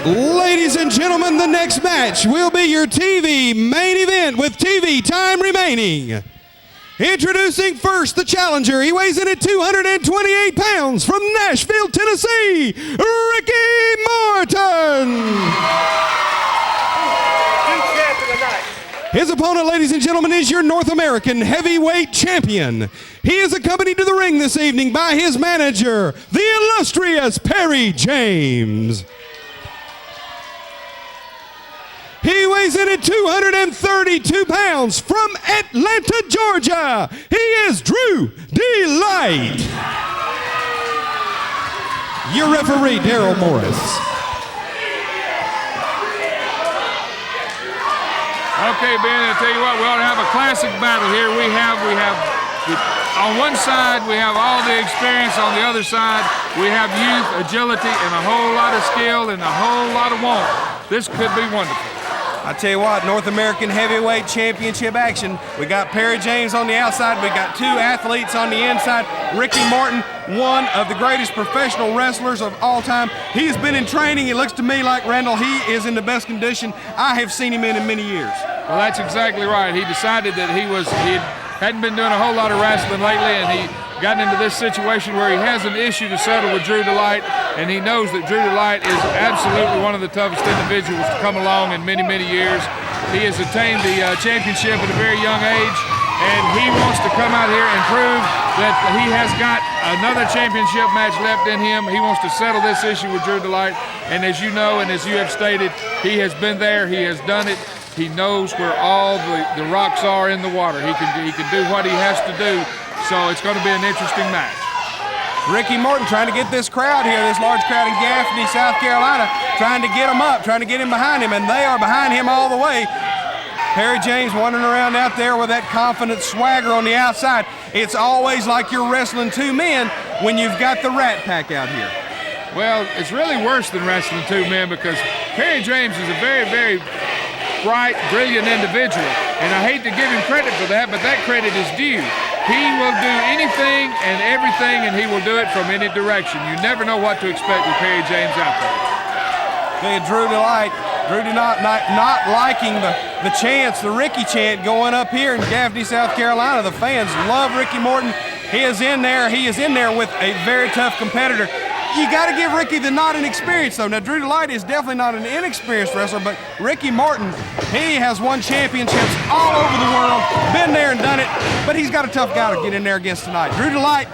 Ladies and gentlemen, the next match will be your TV main event with TV time remaining. Introducing first the challenger. He weighs in at 228 pounds from Nashville, Tennessee, Ricky Morton. His opponent, ladies and gentlemen, is your North American heavyweight champion. He is accompanied to the ring this evening by his manager, the Illustrious Perry James. He weighs in at 232 pounds from Atlanta, Georgia. He is DruDlite. Your referee, Daryl Morris. Okay, Ben, I'll tell you what, we ought to have a classic battle here. We have on one side, we have all the experience. On the other side, we have youth, agility, and a whole lot of skill and a whole lot of want. This could be wonderful. I tell you what, North American Heavyweight Championship action. We got Perry James on the outside. We got two athletes on the inside. Ricky Morton, one of the greatest professional wrestlers of all time. He's been in training. It looks to me like, Randall, he is in the best condition I have seen him in many years. Well, that's exactly right. He decided that he hadn't been doing a whole lot of wrestling lately, and he got into this situation where he has an issue to settle with DruDlite, and he knows that DruDlite is absolutely one of the toughest individuals to come along in many, many years. He has attained the championship at a very young age, and he wants to come out here and prove that he has got another championship match left in him. He wants to settle this issue with DruDlite, and as you know and as you have stated, he has been there, he has done it. He knows where all the rocks are in the water. He can do what he has to do. So it's going to be an interesting match. Ricky Morton trying to get this crowd here, this large crowd in Gaffney, South Carolina, trying to get him up, trying to get him behind him, and they are behind him all the way. Perry James wandering around out there with that confident swagger on the outside. It's always like you're wrestling two men when you've got the Rat Pack out here. Well, it's really worse than wrestling two men because Perry James is a very, very bright, brilliant individual, and I hate to give him credit for that, but that credit is due. He will do anything and everything, and he will do it from any direction. You never know what to expect with Perry James out there. DruDlite not liking the chants, the Ricky chant going up here in Gaffney, South Carolina. The fans love Ricky Morton. He is in there with a very tough competitor. You got to give Ricky the not inexperienced, though. Now, DruDlite is definitely not an inexperienced wrestler, but Ricky Morton, he has won championships all over the world, been there and done it, but he's got a tough guy to get in there against tonight. DruDlite,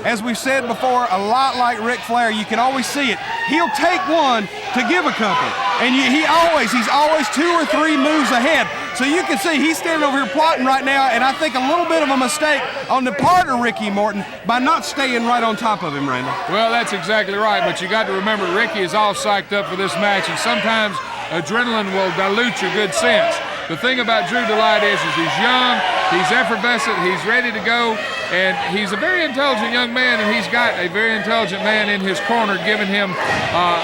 as we've said before, a lot like Ric Flair, you can always see it. He'll take one to give a couple, and he's always 2 or 3 moves ahead. So you can see he's standing over here plotting right now, and I think a little bit of a mistake on the part of Ricky Morton by not staying right on top of him, Randall. Well, that's exactly right, but you got to remember Ricky is all psyched up for this match, and sometimes adrenaline will dilute your good sense. The thing about DruDlite is he's young, he's effervescent, he's ready to go, and he's a very intelligent young man, and he's got a very intelligent man in his corner giving him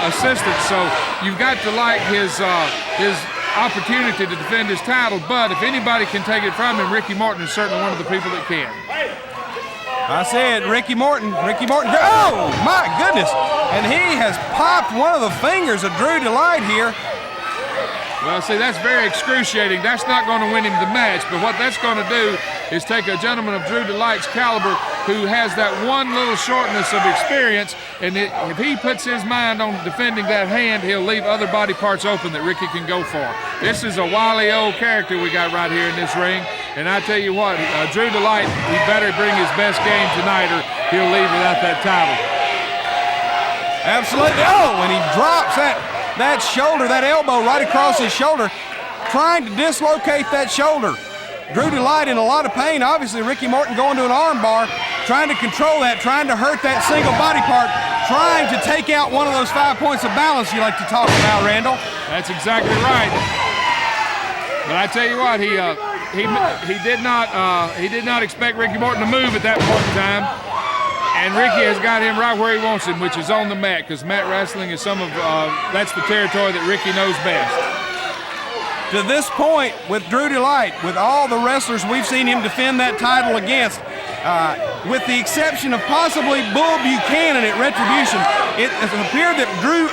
assistance. So you've got to like his opportunity to defend his title, but if anybody can take it from him, Ricky Morton is certainly one of the people that can. I said Ricky Morton, oh my goodness, and he has popped one of the fingers of DruDlite here. Well, see, that's very excruciating. That's not going to win him the match, but what that's going to do is take a gentleman of DruDlite's caliber who has that one little shortness of experience, and if he puts his mind on defending that hand, he'll leave other body parts open that Ricky can go for. This is a wily old character we got right here in this ring, and I tell you what, DruDlite, he better bring his best game tonight or he'll leave without that title. Absolutely. Oh, and he drops that shoulder, that elbow right across his shoulder, trying to dislocate that shoulder. DruDlite in a lot of pain. Obviously, Ricky Morton going to an arm bar, trying to control that, trying to hurt that single body part, trying to take out one of those 5 points of balance you like to talk about, Randall. That's exactly right. But I tell you what, he did not expect Ricky Morton to move at that point in time. And Ricky has got him right where he wants him, which is on the mat, because mat wrestling is that's the territory that Ricky knows best. to this point with Dru Dlite, with all the wrestlers we've seen him defend that title against, with the exception of possibly Bull Buchanan at Retribution, it has appeared that Dru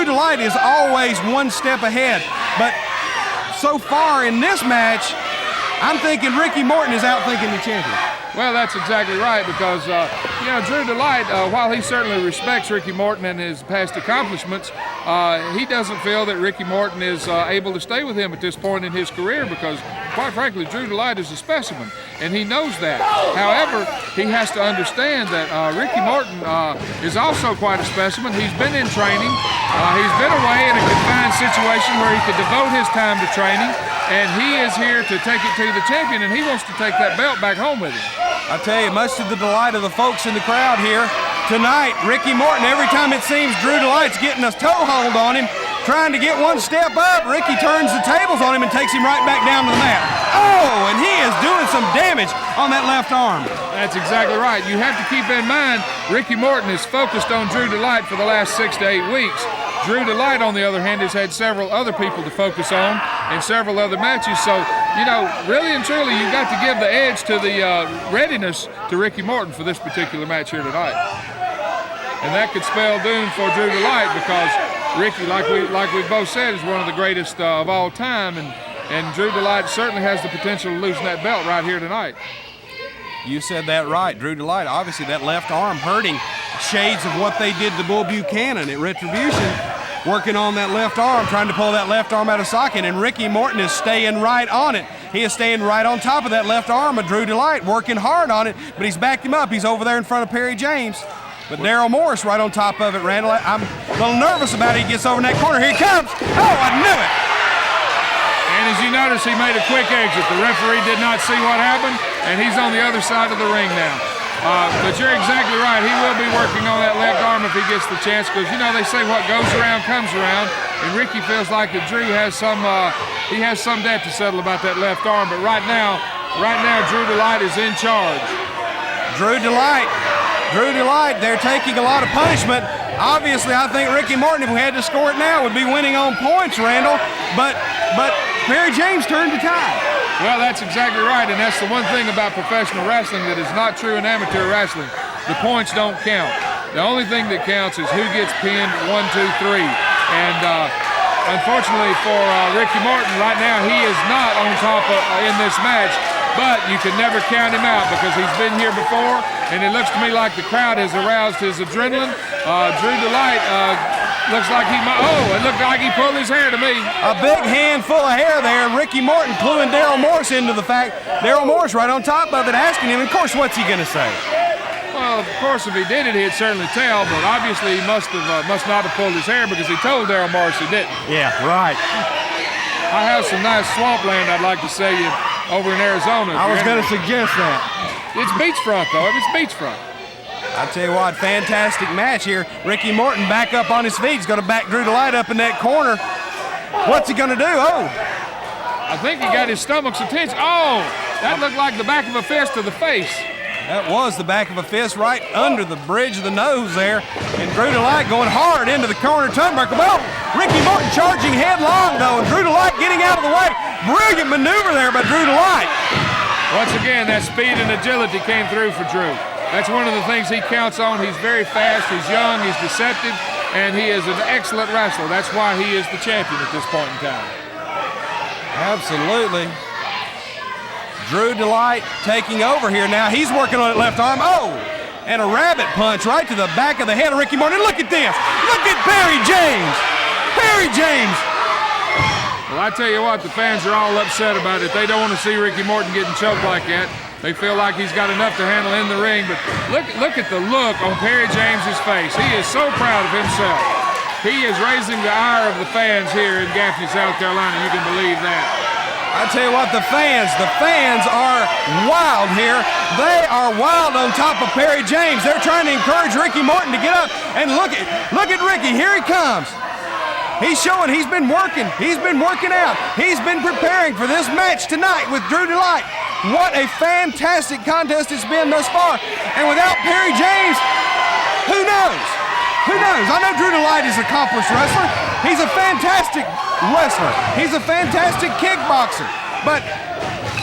Dlite is always one step ahead. But so far in this match, I'm thinking Ricky Morton is outthinking the champion. Well, that's exactly right, because Dru Dlite, while he certainly respects Ricky Morton and his past accomplishments, he doesn't feel that Ricky Morton is able to stay with him at this point in his career, because, quite frankly, Dru Dlite is a specimen, and he knows that. However, he has to understand that Ricky Morton is also quite a specimen. He's been in training. He's been away in a confined situation where he could devote his time to training, and he is here to take it to the champion, and he wants to take that belt back home with him. I tell you, much to the delight of the folks in the crowd here tonight, Ricky Morton, every time it seems Dru Dlite's getting a toehold on him, trying to get one step up, Ricky turns the tables on him and takes him right back down to the mat. Oh, and he is doing some damage on that left arm. That's exactly right. You have to keep in mind, Ricky Morton is focused on Dru Dlite for the last 6 to 8 weeks. Dru Dlite, on the other hand, has had several other people to focus on in several other matches. So, really and truly, you've got to give the edge to the readiness to Ricky Morton for this particular match here tonight. And that could spell doom for Dru Dlite, because Ricky, like we both said, is one of the greatest of all time, and Dru Dlite certainly has the potential of losing that belt right here tonight. You said that right. Dru Dlite, obviously that left arm hurting, shades of what they did to Bull Buchanan at Retribution, working on that left arm, trying to pull that left arm out of socket, and Ricky Morton is staying right on it. He is staying right on top of that left arm of Dru Dlite, working hard on it, but he's backed him up. He's over there in front of Perry James. But Daryl Morris right on top of it, Randall. I'm a little nervous about it. He gets over in that corner. Here he comes. Oh, I knew it. And as you notice, he made a quick exit. The referee did not see what happened, and he's on the other side of the ring now. But you're exactly right. He will be working on that left arm if he gets the chance, because, they say what goes around comes around, and Ricky feels like that Dru has some debt to settle about that left arm. But right now, Dru Dlite is in charge. Dru Dlite, they're taking a lot of punishment. Obviously, I think Ricky Morton, if we had to score it now, would be winning on points, Randall. But Perry James turned the tide. Well, that's exactly right, and that's the one thing about professional wrestling that is not true in amateur wrestling. The points don't count. The only thing that counts is who gets pinned 1, 2, 3. And unfortunately for Ricky Morton, right now he is not on top in this match. But you can never count him out, because he's been here before, and it looks to me like the crowd has aroused his adrenaline. Dru Dlite looks like it looked like he pulled his hair to me. A big handful of hair there. Ricky Morton cluing Daryl Morris into the fact. Daryl Morris right on top of it, asking him, of course, what's he going to say? Well, of course, if he did it, he'd certainly tell, but obviously he must not have pulled his hair, because he told Daryl Morris he didn't. Yeah, right. I have some nice swampland I'd like to sell you over in Arizona. I was going to suggest that. It's beachfront, though. It's beachfront. I tell you what, fantastic match here. Ricky Morton back up on his feet. He's going to back Dru Dlite up in that corner. What's he going to do? Oh. I think he got his stomach's attention. Oh, that looked like the back of a fist to the face. That was the back of a fist right under the bridge of the nose there. And Dru Dlite going hard into the corner turnbuckle. Well, Ricky Morton charging headlong, though, and Dru Dlite getting out of the way. Brilliant maneuver there by Dru Dlite. Once again, that speed and agility came through for Dru. That's one of the things he counts on. He's very fast, he's young, he's deceptive, and he is an excellent wrestler. That's why he is the champion at this point in time. Absolutely. Dru Dlite taking over here now. He's working on that left arm. Oh, and a rabbit punch right to the back of the head of Ricky Morton. Look at this. Look at Perry James. Perry James. Well, I tell you what, the fans are all upset about it. They don't want to see Ricky Morton getting choked like that. They feel like he's got enough to handle in the ring, but look at the look on Perry James's face. He is so proud of himself. He is raising the ire of the fans here in Gaffney, South Carolina. You can believe that. I tell you what, the fans are wild here. They are wild on top of Perry James. They're trying to encourage Ricky Morton to get up. And look at Ricky. Here he comes. He's showing he's been working. He's been working out. He's been preparing for this match tonight with Dru Dlite. What a fantastic contest it's been thus far. And without Perry James, who knows? Who knows? I know Dru Dlite is an accomplished wrestler, He's a fantastic wrestler. He's a fantastic kickboxer. But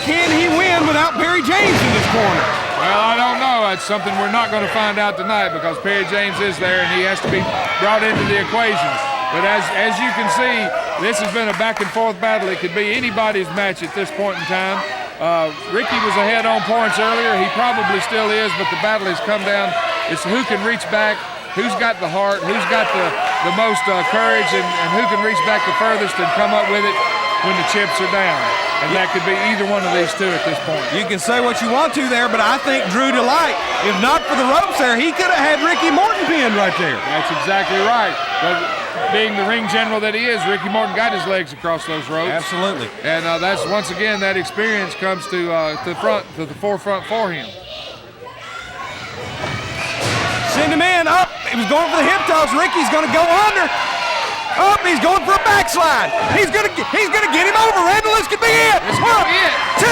can he win without Perry James in this corner? Well, I don't know. That's something we're not going to find out tonight because Perry James is there and he has to be brought into the equation. But as you can see, this has been a back and forth battle. It could be anybody's match at this point in time. Ricky was ahead on points earlier. He probably still is, but the battle has come down. It's who can reach back, who's got the heart, who's got the most courage, and who can reach back the furthest and come up with it when the chips are down. And that could be either one of these two at this point. You can say what you want to there, but I think Dru Dlite, if not for the ropes there, he could have had Ricky Morton pinned right there. That's exactly right. But being the ring general that he is, Ricky Morton got his legs across those ropes. Absolutely. And that's, once again, that experience comes to the forefront for him. Send him in, up. He was going for the hip toss. Ricky's going to go under. Up, he's going for a backslide. He's gonna get him over. Randall, this could be it. This could be it. 2.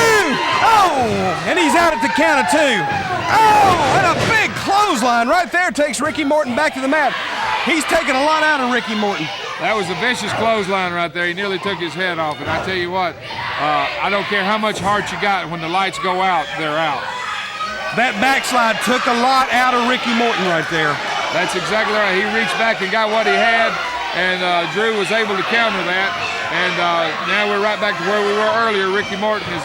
Oh, and he's out at the count of 2. Oh, and a big clothesline right there takes Ricky Morton back to the mat. He's taking a lot out of Ricky Morton. That was a vicious clothesline right there. He nearly took his head off. And I tell you what, I don't care how much heart you got. When the lights go out, they're out. That backslide took a lot out of Ricky Morton right there. That's exactly right. He reached back and got what he had. And Dru was able to counter that, and now we're right back to where we were earlier. Ricky Morton is,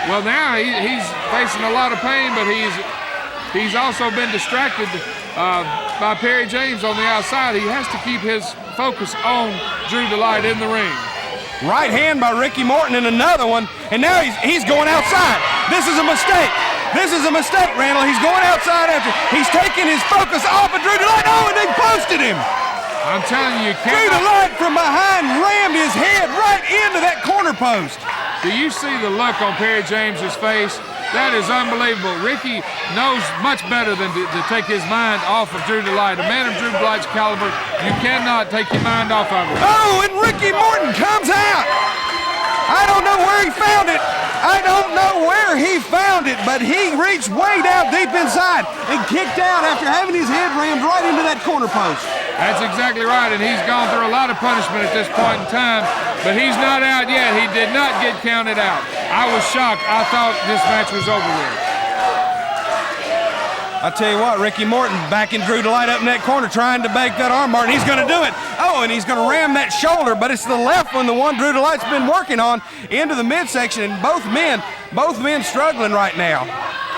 well, now he's facing a lot of pain, but he's also been distracted by Perry James on the outside. He has to keep his focus on Dru Dlite in the ring. Right hand by Ricky Morton and another one, and now he's going outside. This is a mistake. This is a mistake, Randall. He's going outside after. He's taking his focus off of Dru Dlite. Oh, and they posted him. I'm telling you, Dru Dlite from behind rammed his head right into that corner post. Do you see the look on Perry James's face? That is unbelievable. Ricky knows much better than to take his mind off of Dru Dlite. A man of Dru Dlite's caliber, you cannot take your mind off of him. Oh, and Ricky Morton comes out. I don't know where he found it. I don't know where he found it, but he reached way down deep inside and kicked out after having his head rammed right into that corner post. That's exactly right, and he's gone through a lot of punishment at this point in time, but he's not out yet. He did not get counted out. I was shocked. I thought this match was over with. I tell you what, Ricky Morton backing Dru Dlite up in that corner trying to bake that armbar, and he's going to do it. Oh, and he's going to ram that shoulder, but it's the left one, the one Dru Dlite's been working on, into the midsection, and both men struggling right now.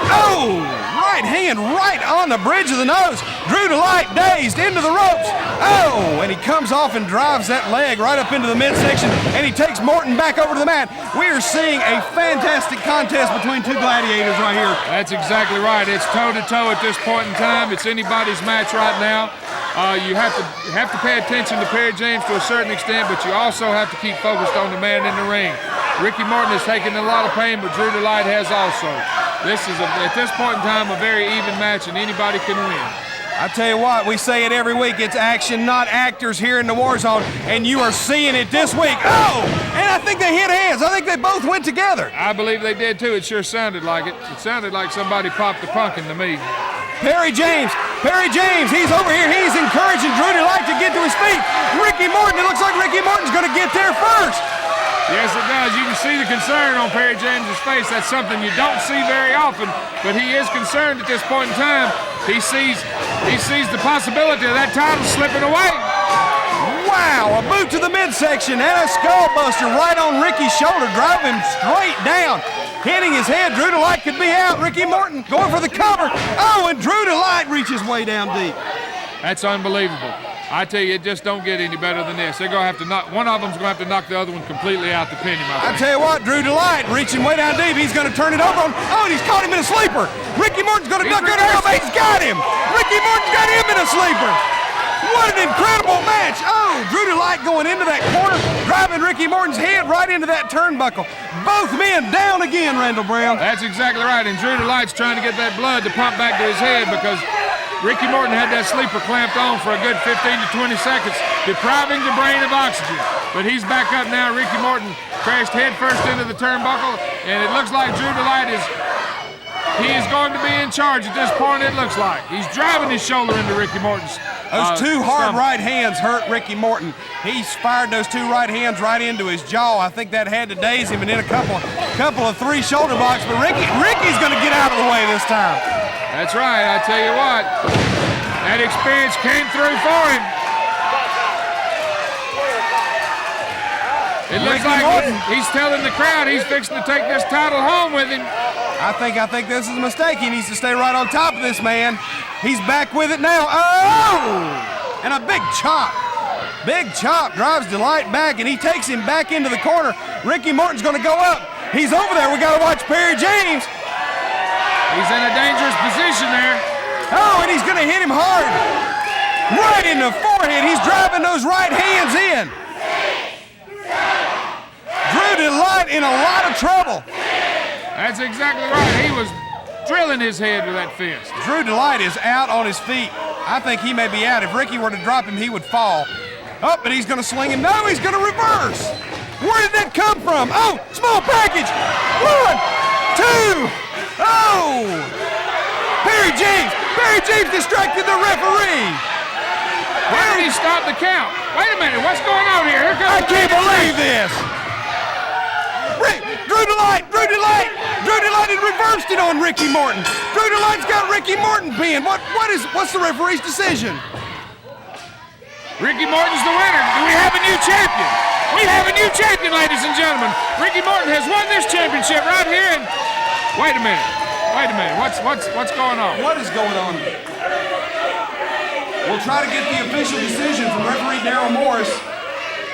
Oh, right hand right on the bridge of the nose. Dru Dlite dazed into the ropes. Oh, and he comes off and drives that leg right up into the midsection, and he takes Morton back over to the mat. We are seeing a fantastic contest between two gladiators right here. That's exactly right. It's toe-to-toe at this point in time. It's anybody's match right now. You have to pay attention to Perry James to a certain extent, but you also have to keep focused on the man in the ring. Ricky Morton has taken a lot of pain, but Dru Dlite has also. This is, at this point in time, a very even match, and anybody can win. I tell you what, we say it every week. It's action, not actors here in the War Zone, and you are seeing it this week. Oh, and I think they hit hands. I think they both went together. I believe they did, too. It sure sounded like it. It sounded like somebody popped a pumpkin to me. Perry James, he's over here. He's encouraging Dru Dlite to get to his feet. Ricky Morton, it looks like Ricky Morton's going to get there first. Yes, it does. You can see the concern on Perry James's face. That's something you don't see very often, but he is concerned at this point in time. He sees the possibility of that title slipping away. Wow, a boot to the midsection and a skullbuster right on Ricky's shoulder, driving him straight down. Hitting his head, Dru Dlite could be out. Ricky Morton going for the cover. Oh, and Dru Dlite reaches way down deep. That's unbelievable. I tell you, it just don't get any better than this. They're going to have to knock, one of them's going to have to knock the other one completely out to pin him, I think. I tell you what, Dru Dlite reaching way down deep. He's going to turn it over on. Oh, and he's caught him in a sleeper. Ricky Morton's going to duck under him. He's got him. Ricky Morton's got him in a sleeper. What an incredible match. Oh, Dru Dlite going into that corner, driving Ricky Morton's head right into that turnbuckle. Both men down again, Randall Brown. That's exactly right, and Dru Dlite's trying to get that blood to pump back to his head because Ricky Morton had that sleeper clamped on for a good 15 to 20 seconds, depriving the brain of oxygen. But he's back up now. Ricky Morton crashed head first into the turnbuckle, and it looks like Dru Dlite is going to be in charge at this point, it looks like. He's driving his shoulder into Ricky Morton's Those two hard right hands hurt Ricky Morton. He fired those two right hands right into his jaw. I think that had to daze him, and then a couple of three shoulder blocks. But Ricky's going to get out of the way this time. That's right. I tell you what, that experience came through for him. It looks like he's telling the crowd he's fixing to take this title home with him. I think this is a mistake. He needs to stay right on top of this man. He's back with it now. Oh! And a big chop. Big chop drives Dlite back, and he takes him back into the corner. Ricky Morton's going to go up. He's over there. We got to watch Perry James. He's in a dangerous position there. Oh, and he's going to hit him hard. Right in the forehead. He's driving those right hands in. Dru Dlite in a lot of trouble. That's exactly right. He was drilling his head with that fist. Dru Dlite is out on his feet. I think he may be out. If Ricky were to drop him, he would fall. Oh, but he's going to swing him. No, he's going to reverse. Where did that come from? Oh, small package. 1, 2. Oh! Perry James distracted the referee. Why did he stop the count? Wait a minute. What's going on here? Here comes I can't believe this. Dru Dlite had reversed it on Ricky Morton. Dru Dlite's got Ricky Morton pinned. What's the referee's decision? Ricky Morton's the winner. Do we have a new champion? We have a new champion, ladies and gentlemen. Ricky Morton has won this championship right here. And wait a minute. What's going on? What is going on? We'll try to get the official decision from referee Daryl Morris.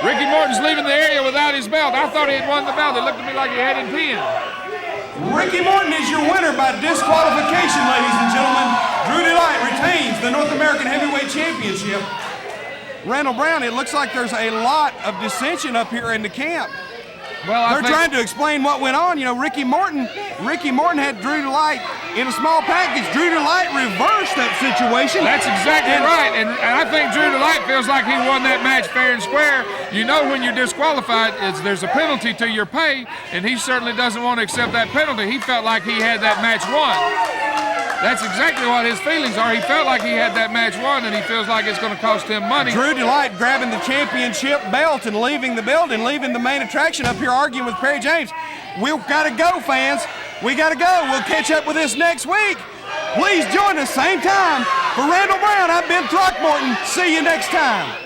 Ricky Morton's leaving the area without his belt. I thought he had won the belt. It looked to me like he had him pinned. Ricky Morton is your winner by disqualification, ladies and gentlemen. Dru Dlite retains the North American Heavyweight Championship. Randall Brown, it looks like there's a lot of dissension up here in the camp. Well, They're trying to explain what went on. You know, Ricky Morton had Dru Dlite in a small package. Dru Dlite reversed that situation. That's exactly right. And I think Dru Dlite feels like he won that match fair and square. You know, when you're disqualified, there's a penalty to your pay, and he certainly doesn't want to accept that penalty. He felt like he had that match won. That's exactly what his feelings are. He felt like he had that match won, and he feels like it's going to cost him money. Dru Dlite grabbing the championship belt and leaving the building, leaving the main attraction up here arguing with Perry James. We've got to go, fans. We got to go. We'll catch up with this next week. Please join us same time. For Randall Brown, I've been Throckmorton. See you next time.